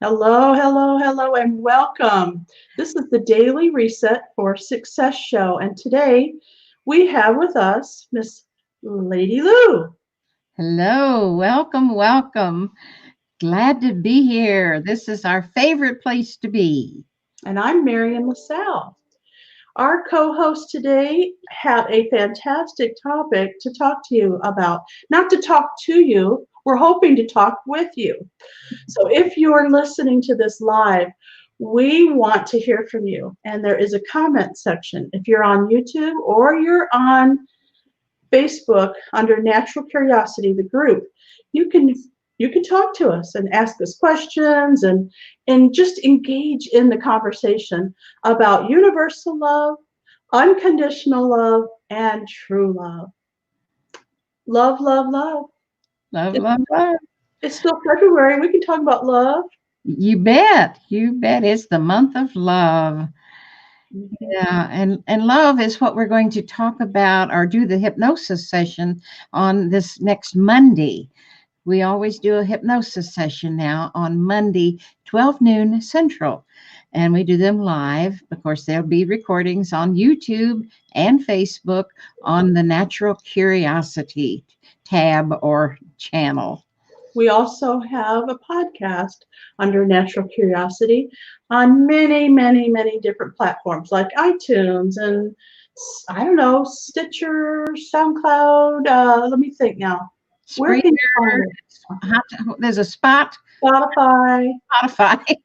Hello, hello, hello, and welcome. This is the Daily Reset for Success show, and today we have with us Miss Lady Lou. Hello, welcome, welcome. Glad to be here. This is our favorite place to be. And I'm Marion LaSalle. Our co-host today had a fantastic topic to talk to you about. Not to talk to you, we're hoping to talk with you. So if you are listening to this live, we want to hear from you. And there is a comment section. If you're on YouTube or you're on Facebook under Natural Curiosity, the group, you can you can talk to us and ask us questions and just engage in the conversation about universal love, unconditional love, and true love. Love, love, love. Love, It's, love, love. it's still February. We can talk about love. You bet. You bet. It's the month of love. Mhm. Yeah, and love is what we're going to talk about or do the hypnosis session on this next Monday. We always do a hypnosis session now on Monday, 12 noon Central. And we do them live. Of course, there'll be recordings on YouTube and Facebook on the Natural Curiosity tab or channel. We also have a podcast under Natural Curiosity on many, many, many different platforms like iTunes and I don't know, Stitcher, SoundCloud. Let me think now. Where can you Spreaker, find it? there's a spot, Spotify. Spotify.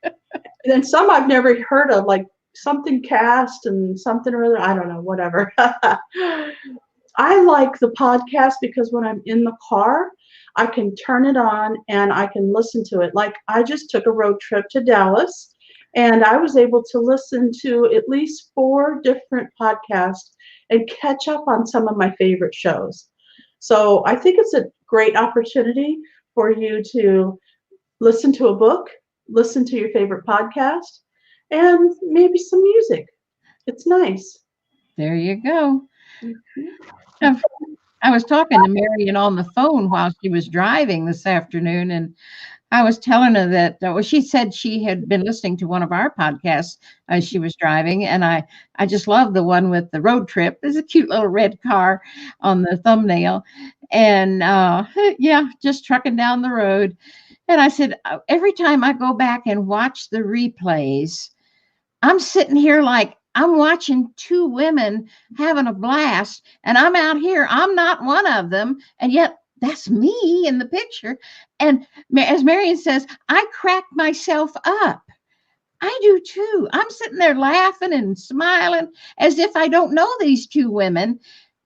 And then some I've never heard of, like something cast and something or other. I don't know, whatever. I like the podcast because when I'm in the car, I can turn it on and I can listen to it. Like I just took a road trip to Dallas and I was able to listen to at least four different podcasts and catch up on some of my favorite shows. So I think it's a great opportunity for you to listen to a book, listen to your favorite podcast, and maybe some music. It's nice. There you go. Mhm. I've I was talking to Marion on the phone while she was driving this afternoon, and I was telling her that well, she said she had been listening to one of our podcasts as she was driving, and I just love the one with the road trip. There's a cute little red car on the thumbnail, and yeah, just trucking down the road. And I said every time I go back and watch the replays, I'm sitting here like I'm watching two women having a blast, and I'm out here. I'm not one of them, and yet that's me in the picture. And as Marion says, I crack myself up. I do too. I'm sitting there laughing and smiling as if I don't know these two women,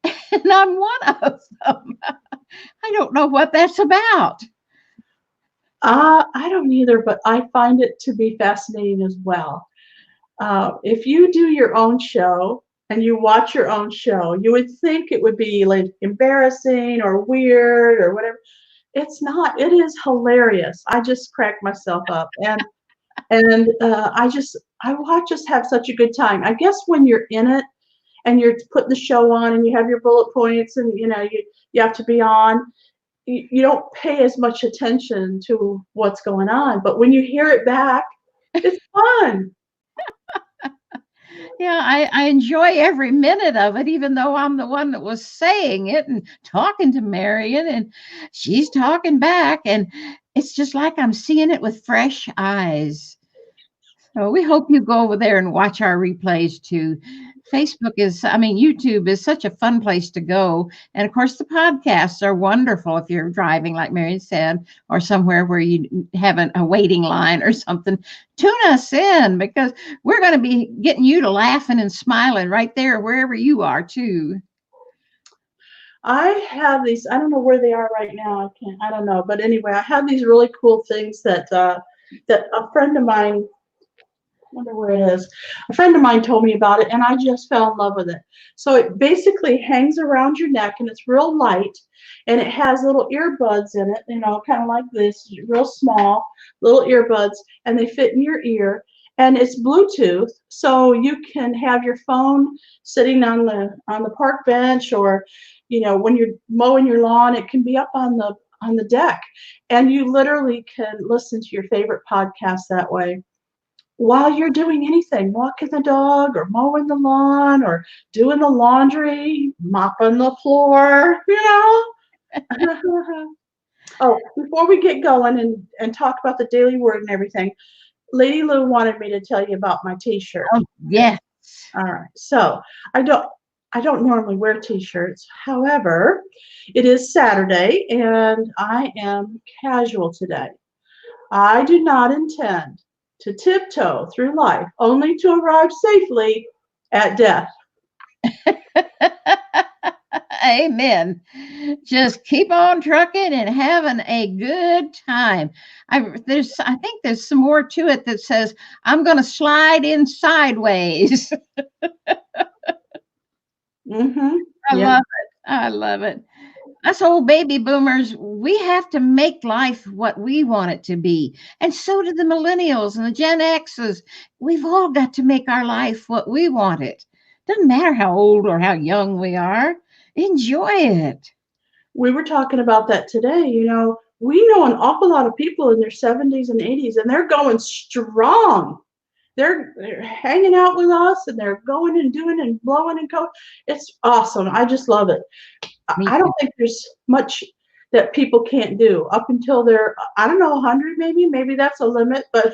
and I'm one of them. I don't know what that's about. I don't either, but I find it to be fascinating as well. If you do your own show and you watch your own show, you would think it would be like embarrassing or weird or whatever. It's not. It is hilarious. I just crack myself up, and I watch us have such a good time. I guess when you're in it and you're putting the show on and you have your bullet points and you have to be on, you don't pay as much attention to what's going on. But when you hear it back, it's fun. Yeah, I enjoy every minute of it, even though I'm the one that was saying it and talking to Marion, and she's talking back, and it's just like I'm seeing it with fresh eyes. So we hope you go over there and watch our replays too. YouTube is such a fun place to go. And of course, the podcasts are wonderful if you're driving, like Mary said, or somewhere where you have a waiting line or something. Tune us in because we're going to be getting you to laughing and smiling right there, wherever you are, too. I have these. I don't know where they are right now. I can't. I don't know. But anyway, I have these really cool things that a friend of mine. I wonder where it is. A friend of mine told me about it, and I just fell in love with it. So it basically hangs around your neck, and it's real light, and it has little earbuds in it. Kind of like this, real small little earbuds, and they fit in your ear. And it's Bluetooth, so you can have your phone sitting on the park bench, or when you're mowing your lawn, it can be up on on the deck. And you literally can listen to your favorite podcast that way while you're doing anything, walking the dog or mowing the lawn or doing the laundry, mopping the floor, Oh, before we get going and talk about the daily word and everything, Lady Lou wanted me to tell you about my t-shirt. Oh, yes. All right. So I don't normally wear t-shirts. However, it is Saturday and I am casual today. I do not intend to tiptoe through life only to arrive safely at death. Amen. Just keep on trucking and having a good time. I think there's some more to it that says I'm going to slide in sideways. Mm-hmm. I Yeah. love it. I love it. Us old baby boomers, we have to make life what we want it to be. And so do the millennials and the Gen X's. We've all got to make our life what we want it. Doesn't matter how old or how young we are. Enjoy it. We were talking about that today. We know an awful lot of people in their 70s and 80s, and they're going strong. They're hanging out with us, and they're going and doing and blowing and going. It's awesome. I just love it. Me I don't think there's much that people can't do up until they're, I don't know, 100 maybe. Maybe that's a limit, but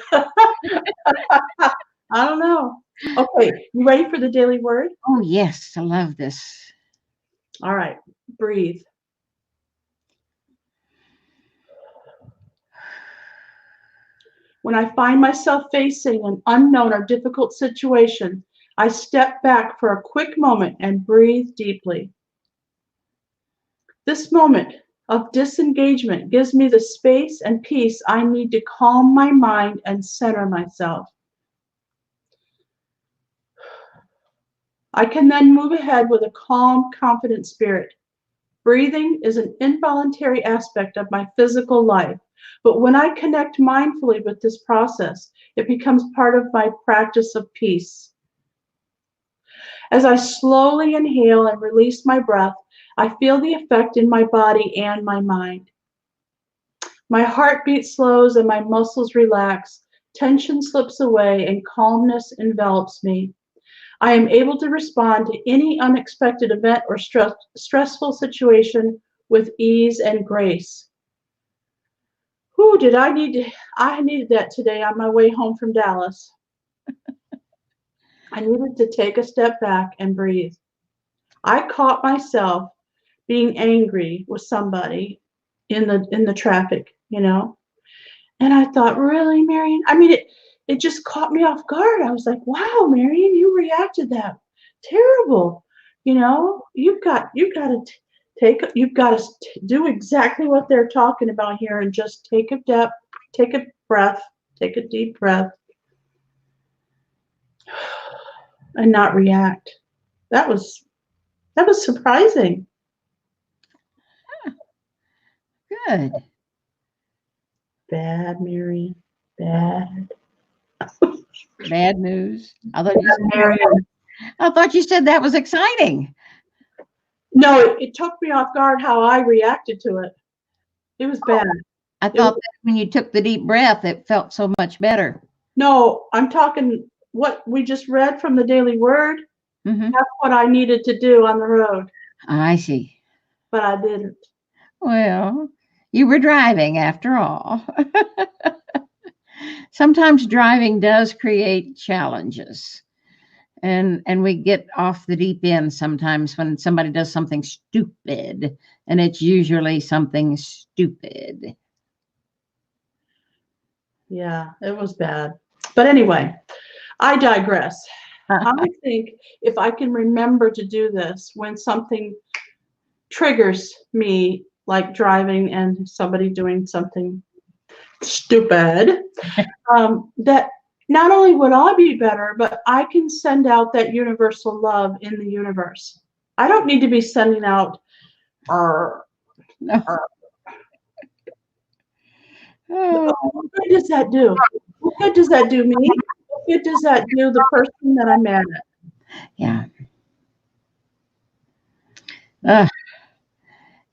I don't know. Okay, you ready for the daily word? Oh, yes. I love this. All right, breathe. When I find myself facing an unknown or difficult situation, I step back for a quick moment and breathe deeply. This moment of disengagement gives me the space and peace I need to calm my mind and center myself. I can then move ahead with a calm, confident spirit. Breathing is an involuntary aspect of my physical life, but when I connect mindfully with this process, it becomes part of my practice of peace. As I slowly inhale and release my breath, I feel the effect in my body and my mind. My heartbeat slows and my muscles relax, tension slips away, and calmness envelops me. I am able to respond to any unexpected event or stressful situation with ease and grace. Whew, I needed that today on my way home from Dallas. I needed to take a step back and breathe. I caught myself being angry with somebody in the traffic, And I thought, really, Marion? I mean, it just caught me off guard. I was like, wow, Marion, you reacted that terrible. You've got to do exactly what they're talking about here and just take a breath, take a deep breath, and not react. That was surprising. Good. Bad, Marion. Bad. Bad news. Marion. I thought you said that was exciting. No, it took me off guard how I reacted to it. It was bad. I thought that when you took the deep breath, it felt so much better. No, I'm talking what we just read from the Daily Word. Mm-hmm. That's what I needed to do on the road. I see. But I didn't. Well, you were driving after all. Sometimes driving does create challenges. And we get off the deep end sometimes when somebody does something stupid, and it's usually something stupid. Yeah, it was bad. But anyway, I digress. I think if I can remember to do this when something triggers me, like driving and somebody doing something stupid, that not only would I be better, but I can send out that universal love in the universe. I don't need to be sending out No. What good does that do? What good does that do me? What good does that do the person that I'm mad at? Yeah.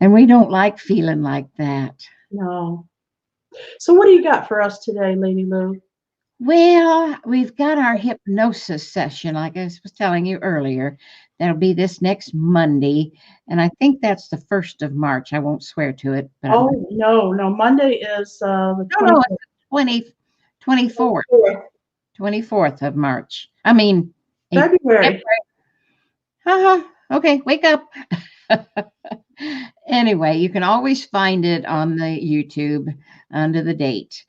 And we don't like feeling like that. No. So what do you got for us today, Lady Lou? Well, we've got our hypnosis session, like I was telling you earlier. That'll be this next Monday. And I think that's the 1st of March. I won't swear to it, but I'm, Oh, no, no. Monday is the no, no, it's 20, 24th, 24th, 24th of March. I mean, April. February. Haha. Okay, wake up. Anyway, you can always find it on the YouTube under the date.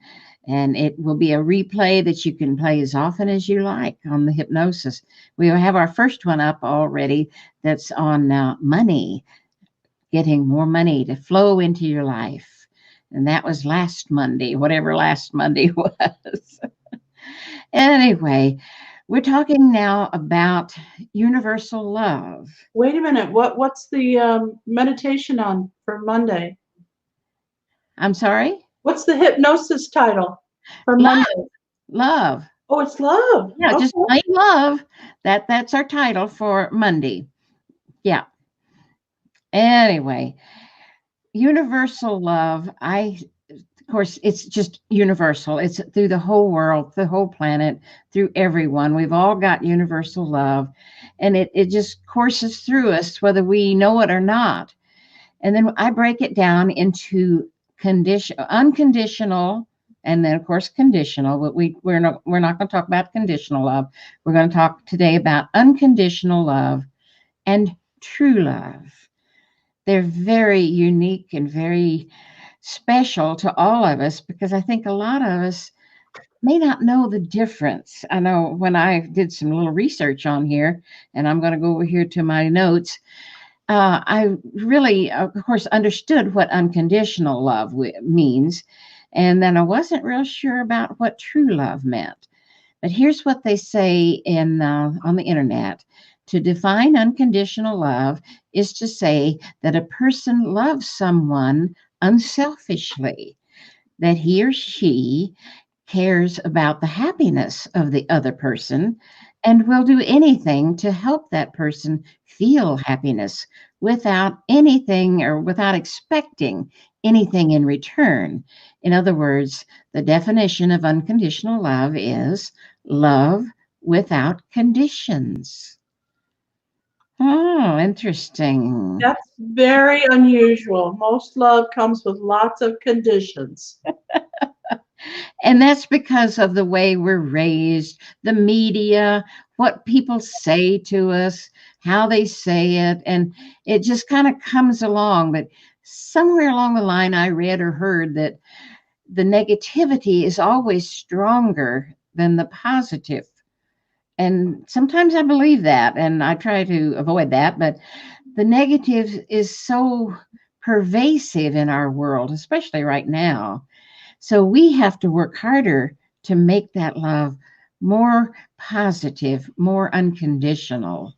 And it will be a replay that you can play as often as you like on the hypnosis. We have our first one up already that's on money, getting more money to flow into your life. And that was last Monday, whatever last Monday was. Anyway, we're talking now about universal love. Wait a minute. What's the meditation on for Monday? I'm sorry? What's the hypnosis title for Love. Monday? Love. Oh, it's love. Yeah, just Okay. plain love. That's our title for Monday. Yeah. Anyway, universal love. Of course, it's just universal. It's through the whole world, the whole planet, through everyone. We've all got universal love, and it just courses through us, whether we know it or not. And then I break it down into unconditional, and then of course conditional. But we're not going to talk about conditional love. We're going to talk today about unconditional love and true love. They're very unique and very special to all of us because I think a lot of us may not know the difference. I know when I did some little research on here, and I'm going to go over here to my notes. I really, of course, understood what unconditional love means, and then I wasn't real sure about what true love meant. But here's what they say in on the internet. To define unconditional love is to say that a person loves someone unselfishly, that he or she cares about the happiness of the other person and will do anything to help that person feel happiness without anything or without expecting anything in return. In other words, the definition of unconditional love is love without conditions. Oh, interesting. That's very unusual. Most love comes with lots of conditions. And that's because of the way we're raised, the media, what people say to us, how they say it. And it just kind of comes along. But somewhere along the line, I read or heard that the negativity is always stronger than the positive. And sometimes I believe that, and I try to avoid that. But the negative is so pervasive in our world, especially right now. So we have to work harder to make that love more positive, more unconditional.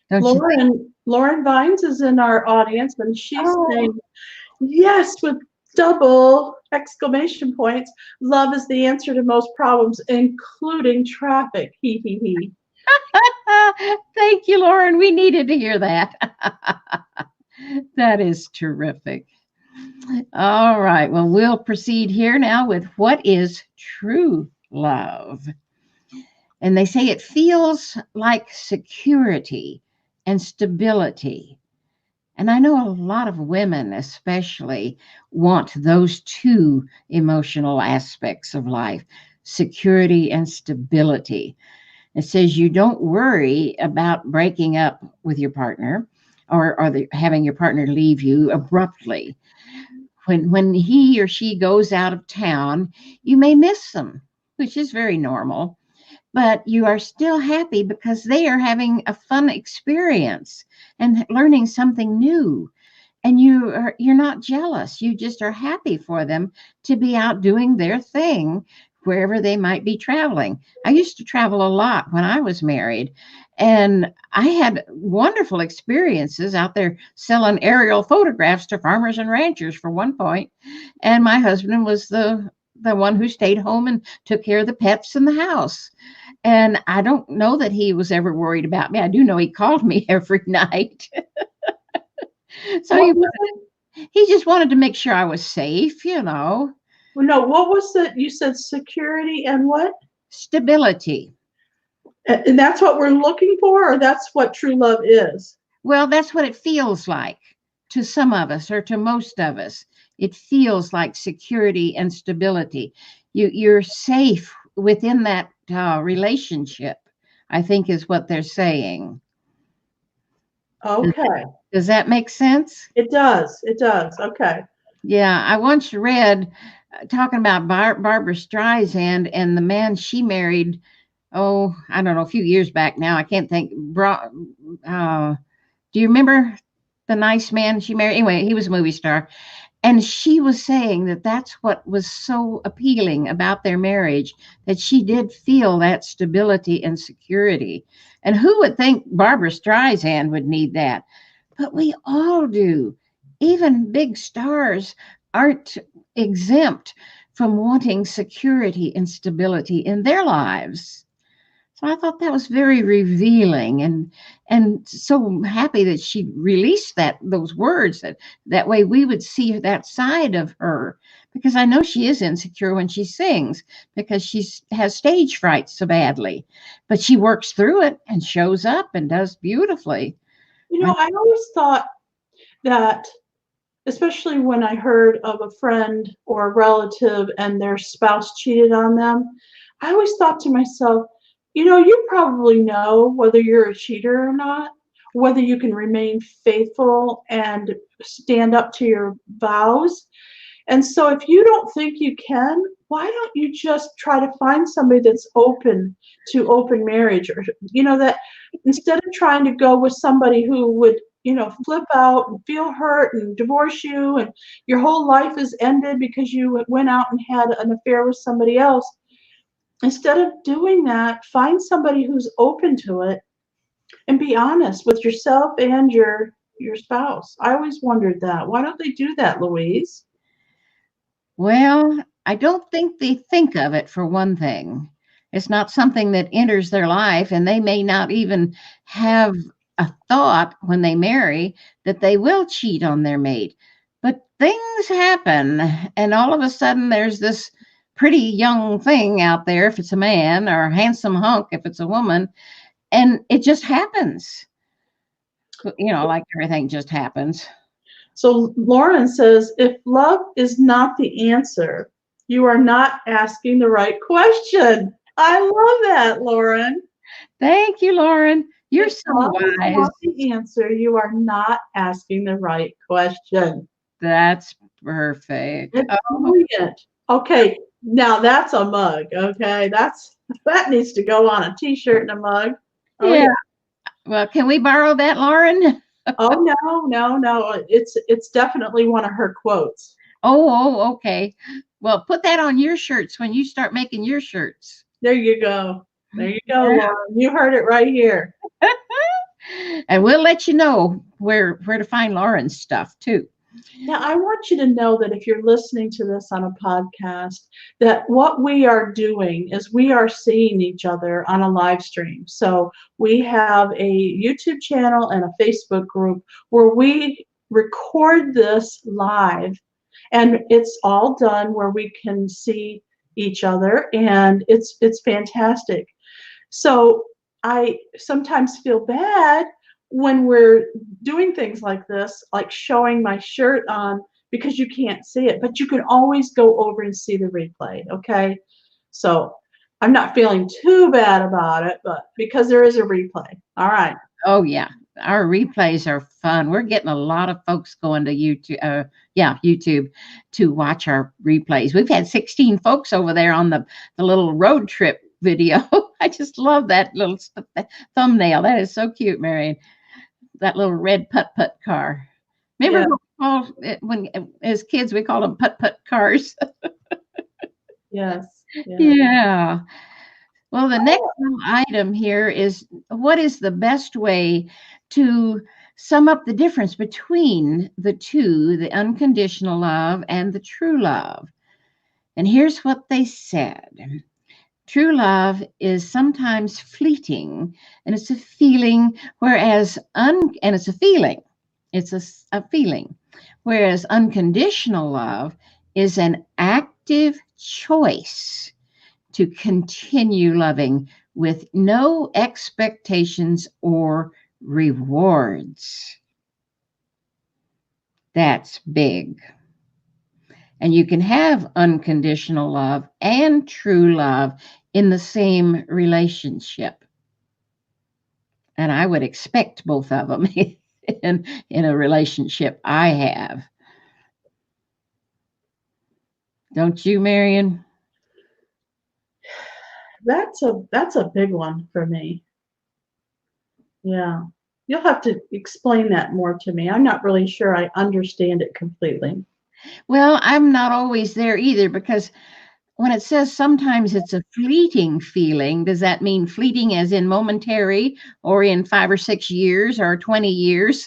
Don't you think? Lauren Vines is in our audience, and she's Oh, saying yes with double exclamation points. Love is the answer to most problems, including traffic. He he he. thank you, Lauren. We needed to hear that. That is terrific. All right. Well, we'll proceed here now with what is true love. And they say it feels like security and stability. And I know a lot of women, especially, want those two emotional aspects of life, security and stability. It says you don't worry about breaking up with your partner or having your partner leave you abruptly. When he or she goes out of town, you may miss them, which is very normal, but you are still happy because they are having a fun experience and learning something new. And you're not jealous. You just are happy for them to be out doing their thing wherever they might be traveling. I used to travel a lot when I was married, and I had wonderful experiences out there selling aerial photographs to farmers and ranchers for one point. And my husband was the one who stayed home and took care of the pets in the house. And I don't know that he was ever worried about me. I do know he called me every night. So What was it? he just wanted to make sure I was safe, Well, no, what was it? You said security and what? stability. And that's what we're looking for, or that's what true love is? Well, that's what it feels like to some of us or to most of us. It feels like security and stability. You're safe within that relationship, I think is what they're saying. Does, Okay. does that make sense? It does. It does. Okay. Yeah, I once read talking about Barbara Streisand and the man she married. Oh, I don't know, a few years back now. I can't think. Do you remember the nice man she married? Anyway, he was a movie star. And she was saying that that's what was so appealing about their marriage, that she did feel that stability and security. And who would think Barbara Streisand would need that? But we all do. Even big stars aren't exempt from wanting security and stability in their lives. So I thought that was very revealing, and so happy that she released those words, that way we would see that side of her, because I know she is insecure when she sings, because she has stage fright so badly, but she works through it and shows up and does beautifully. I always thought that, especially when I heard of a friend or a relative and their spouse cheated on them, I always thought to myself, you probably know whether you're a cheater or not, whether you can remain faithful and stand up to your vows. And so if you don't think you can, why don't you just try to find somebody that's open to open marriage, or that instead of trying to go with somebody who would flip out and feel hurt and divorce you, and your whole life is ended because you went out and had an affair with somebody else. Instead of doing that, find somebody who's open to it and be honest with yourself and your spouse. I always wondered that. Why don't they do that, Louise? Well, I don't think they think of it, for one thing. It's not something that enters their life, and they may not even have a thought when they marry that they will cheat on their mate. But things happen, and all of a sudden there's this pretty young thing out there, if it's a man, or a handsome hunk if it's a woman, and it just happens. Like everything just happens. So Lauren says, if love is not the answer, you are not asking the right question. I love that, Lauren. Thank you, Lauren. You're If so love is wise. not the answer, you are not asking the right question. That's perfect. It's Oh, brilliant. Okay, now that's a mug. Okay, that needs to go on a T-shirt and a mug. Oh yeah. yeah. Well, can we borrow that, Lauren? Oh no. It's definitely one of her quotes. Okay. Well, put that on your shirts when you start making your shirts. There you go. There you go, Lauren. You heard it right here. And we'll let you know where to find Lauren's stuff too. Now, I want you to know that if you're listening to this on a podcast, that what we are doing is we are seeing each other on a live stream. So we have a YouTube channel and a Facebook group where we record this live, and it's all done where we can see each other, and it's fantastic. So I sometimes feel bad when we're doing things like this, like showing my shirt on, because you can't see it, but you can always go over and see the replay. Okay. So I'm not feeling too bad about it, but because there is a replay. All right. Oh yeah. Our replays are fun. We're getting a lot of folks going to YouTube, YouTube to watch our replays. We've had 16 folks over there on the little road trip video. I just love that little thumbnail. That is so cute, Marion. That little red putt-putt car. Remember Yeah. what we called it when, as kids, we called them putt-putt cars? Yes. Yeah. Well, the next little item here is, what is the best way to sum up the difference between the two, the unconditional love and the true love? And here's what they said. True love is sometimes fleeting, and it's a feeling, whereas and it's a feeling. It's a feeling. Whereas unconditional love is an active choice to continue loving with no expectations or rewards. That's big. And you can have unconditional love and true love in the same relationship. And I would expect both of them in a relationship I have. Don't you, Marion? That's a big one for me. Yeah. You'll have to explain that more to me. I'm not really sure I understand it completely. Well, I'm not always there either, because when it says sometimes it's a fleeting feeling, does that mean fleeting as in momentary or in 5 or 6 years or 20 years?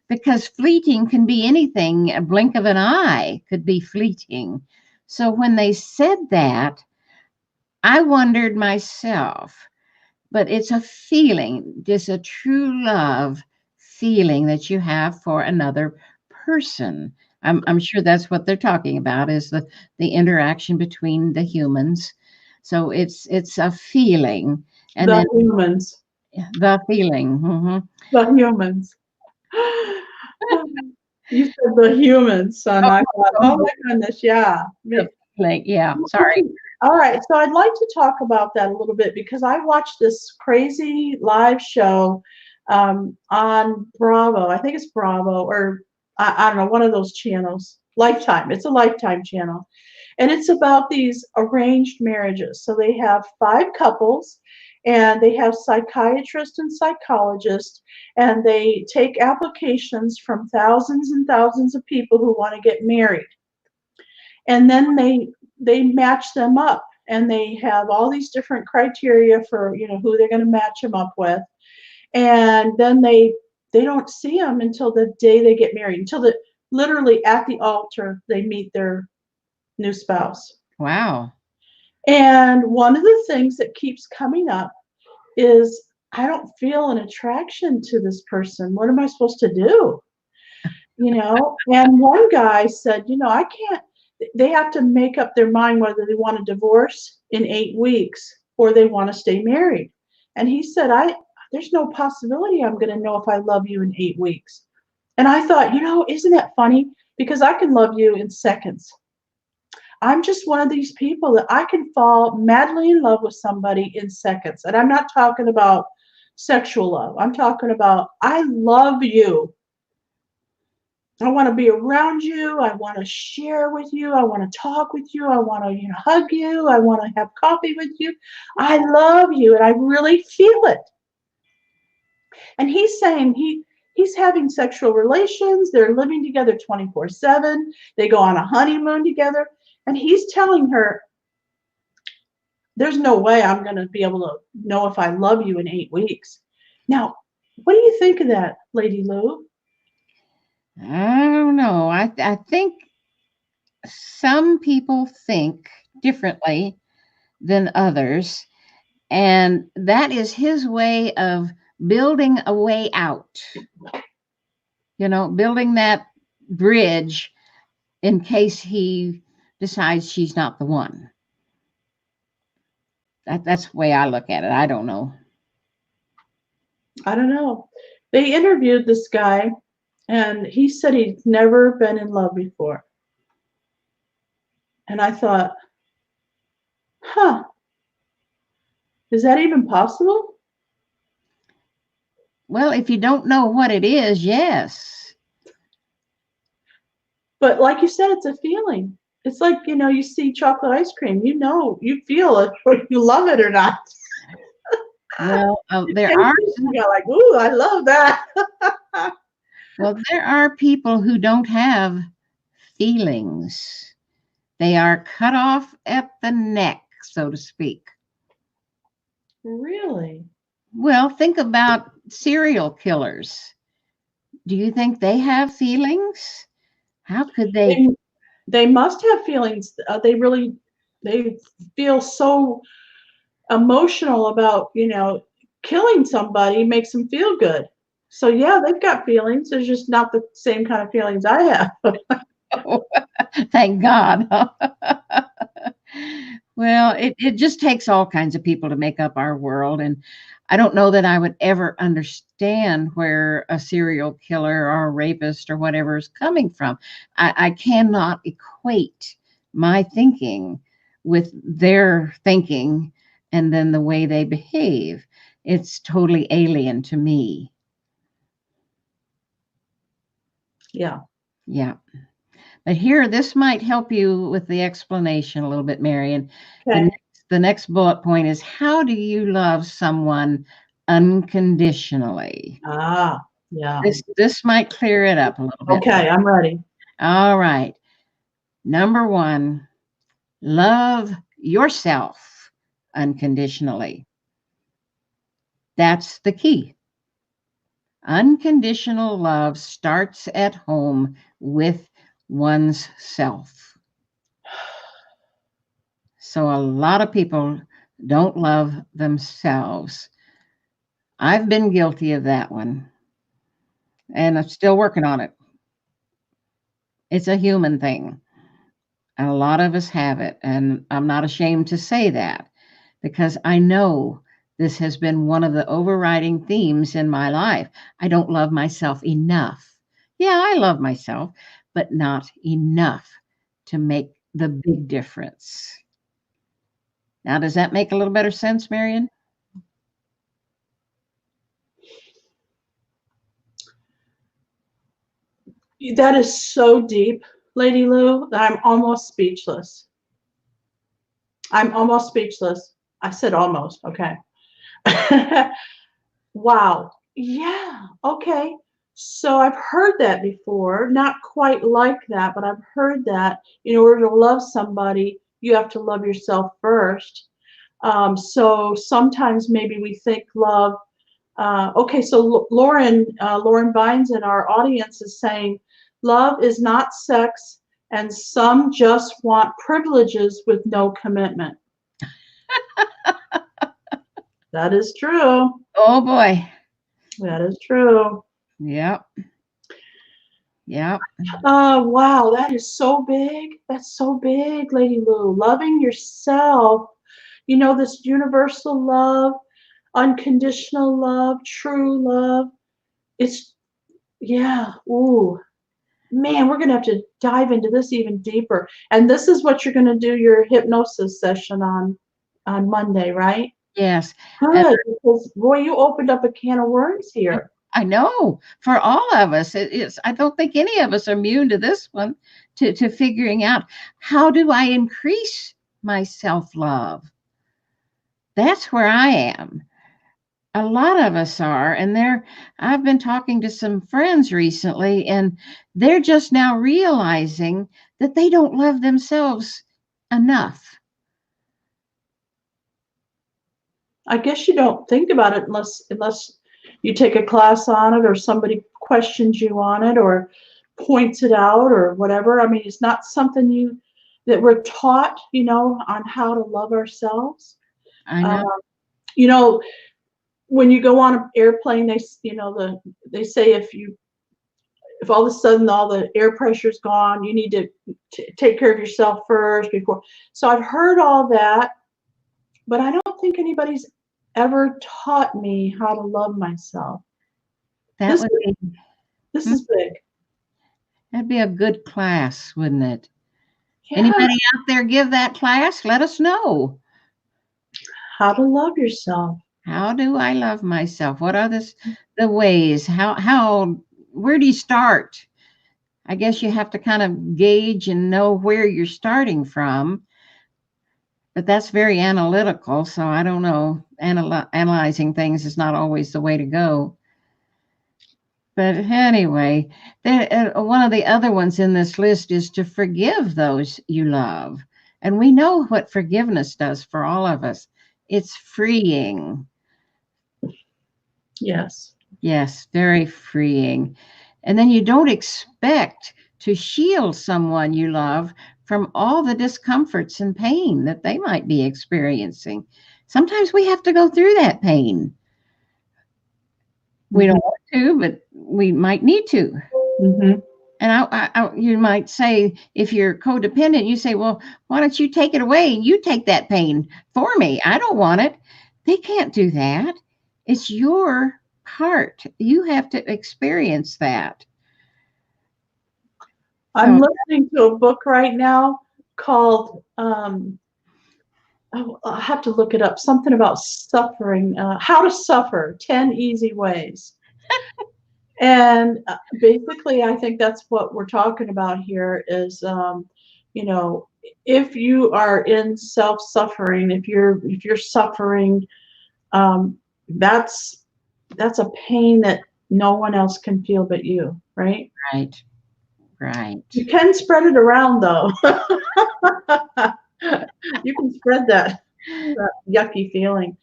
Because fleeting can be anything. A blink of an eye could be fleeting. So when they said that, I wondered myself, but it's a feeling, just a true love feeling that you have for another person. I'm sure that's what they're talking about, is the interaction between the humans. So it's a feeling, and The then humans. the feeling. The humans. You said the humans, son. I thought, oh my goodness, yeah. The feeling, yeah. Sorry. All right, so I'd like to talk about that a little bit because I watched this crazy live show on Bravo. I think it's Bravo, or I don't know, one of those channels. Lifetime. It's a Lifetime channel. And it's about these arranged marriages. So they have 5 couples, and they have psychiatrists and psychologists, and they take applications from thousands and thousands of people who want to get married. And then they match them up, and they have all these different criteria for, who they're going to match them up with. And then they don't see them until the day they get married, until literally at the altar they meet their new spouse. Wow. And one of the things that keeps coming up is, I don't feel an attraction to this person. What am I supposed to do? And one guy said, I can't. They have to make up their mind whether they want a divorce in 8 weeks or they want to stay married. And he said, there's no possibility I'm going to know if I love you in 8 weeks. And I thought, isn't that funny? Because I can love you in seconds. I'm just one of these people that I can fall madly in love with somebody in seconds. And I'm not talking about sexual love. I'm talking about, I love you. I want to be around you. I want to share with you. I want to talk with you. I want to, hug you. I want to have coffee with you. I love you, and I really feel it. And he's saying he's having sexual relations. They're living together 24/7. They go on a honeymoon together, and he's telling her, there's no way I'm going to be able to know if I love you in 8 weeks. Now, what do you think of that, Lady Lou? I don't know. I think some people think differently than others, and that is his way of building a way out. Building that bridge in case he decides she's not the one. That's the way I look at it. I don't know. I don't know. They interviewed this guy, and he said he'd never been in love before. And I thought, is that even possible? Well, if you don't know what it is, yes. But like you said, it's a feeling. It's like, you see chocolate ice cream, you feel it, whether you love it or not. Well, there are. You're like, ooh, I love that. Well, there are people who don't have feelings. They are cut off at the neck, so to speak. Really? Well, think about serial killers. Do you think they have feelings? How could they? They must have feelings. They feel so emotional about, killing somebody makes them feel good. So yeah, they've got feelings. There's just not the same kind of feelings I have. Thank God. Well, it just takes all kinds of people to make up our world. And I don't know that I would ever understand where a serial killer or a rapist or whatever is coming from. I cannot equate my thinking with their thinking and then the way they behave. It's totally alien to me. Yeah. Yeah. But here, this might help you with the explanation a little bit, Marion. The Okay. next, the next bullet point is, how do you love someone unconditionally? Ah, yeah. This might clear it up a little bit. Okay, I'm ready. All right. Number one, love yourself unconditionally. That's the key. Unconditional love starts at home with one's self. So a lot of people don't love themselves. I've been guilty of that one, and I'm still working on it. It's a human thing. And a lot of us have it, and I'm not ashamed to say that because I know this has been one of the overriding themes in my life. I don't love myself enough. Yeah, I love myself, but not enough to make the big difference. Now, does that make a little better sense, Marion? That is so deep, Lady Lou, that I'm almost speechless. I'm almost speechless. I said almost, okay. Wow. Yeah. Okay. So I've heard that before, not quite like that, but I've heard that in order to love somebody, you have to love yourself first. So sometimes maybe we think love. Okay, so Lauren Vines in our audience is saying, love is not sex, and some just want privileges with no commitment. That is true. Oh boy. That is true. Yep. Yep. Wow, that is so big. That's so big, Lady Lou. Loving yourself, this universal love, unconditional love, true love. It's, yeah, ooh, man, we're going to have to dive into this even deeper. And this is what you're going to do your hypnosis session on Monday, right? Yes. And Good, because boy, you opened up a can of worms here. I know for all of us, it's, I don't think any of us are immune to this one, to figuring out how do I increase my self-love? That's where I am. A lot of us are, and I've been talking to some friends recently, and they're just now realizing that they don't love themselves enough. I guess you don't think about it unless you take a class on it or somebody questions you on it or points it out or whatever. I mean, it's not something that we're taught, on how to love ourselves. I know. You know, when you go on an airplane, they say if all of a sudden all the air pressure's gone, you need to take care of yourself first before. So I've heard all that, but I don't think anybody's ever taught me how to love myself. That This would be this is big. that'd be a good class, wouldn't it? Yeah, Anybody out there give that class? Let us know. how to love yourself. How do I love myself? What are the ways? Where do you start? I guess you have to kind of gauge and know where you're starting from. But that's very analytical, so I don't know. Analyzing things is not always the way to go. But anyway, one of the other ones in this list is to forgive those you love. And we know what forgiveness does for all of us. It's freeing. Yes. Yes, very freeing. And then you don't expect to shield someone you love from all the discomforts and pain that they might be experiencing. Sometimes we have to go through that pain. We don't want to, but we might need to. Mhm. And you might say, if you're codependent, you say, well, why don't you take it away and you take that pain for me? I don't want it. They can't do that. It's your part. You have to experience that. I'm So, listening to a book right now called, I'll have to look it up, something about suffering, How to Suffer, 10 Easy Ways. And basically, I think that's what we're talking about here is, you know, if you are in self-suffering, if you're suffering, um, that's that's a pain that no one else can feel but you, right? right, right. You can spread it around though. You can spread that yucky feeling.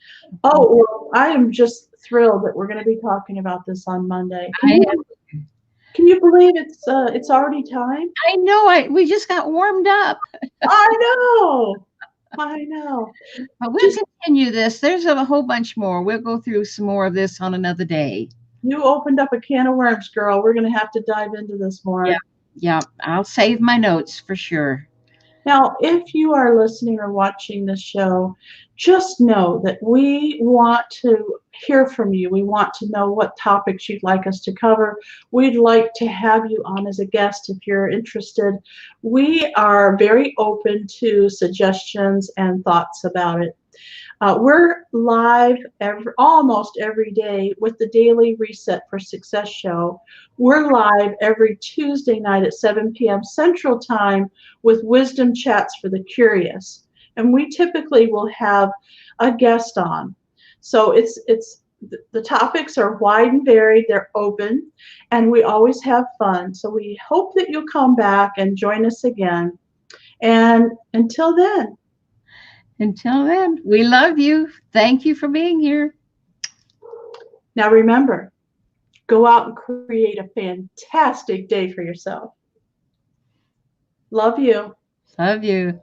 Oh, well, I am just thrilled that we're going to be talking about this on Monday. I, Can you believe it's already time? I know. We just got warmed up, I know. I know. but we'll Just continue this. There's a whole bunch more. We'll go through some more of this on another day. you opened up a can of worms, girl. We're going to have to dive into this more. Yeah, yeah. I'll save my notes for sure. Now, if you are listening or watching this show, just know that we want to hear from you. We want to know what topics you'd like us to cover. We'd like to have you on as a guest if you're interested. We are very open to suggestions and thoughts about it. We're live almost every day with the Daily Reset for Success show. We're live every Tuesday night at 7 p.m. Central Time with Wisdom Chats for the Curious. And we typically will have a guest on. So the topics are wide and varied, they're open, and we always have fun. So we hope that you'll come back and join us again. And until then, We love you. Thank you for being here. now remember, go out and create a fantastic day for yourself. Love you. Love you.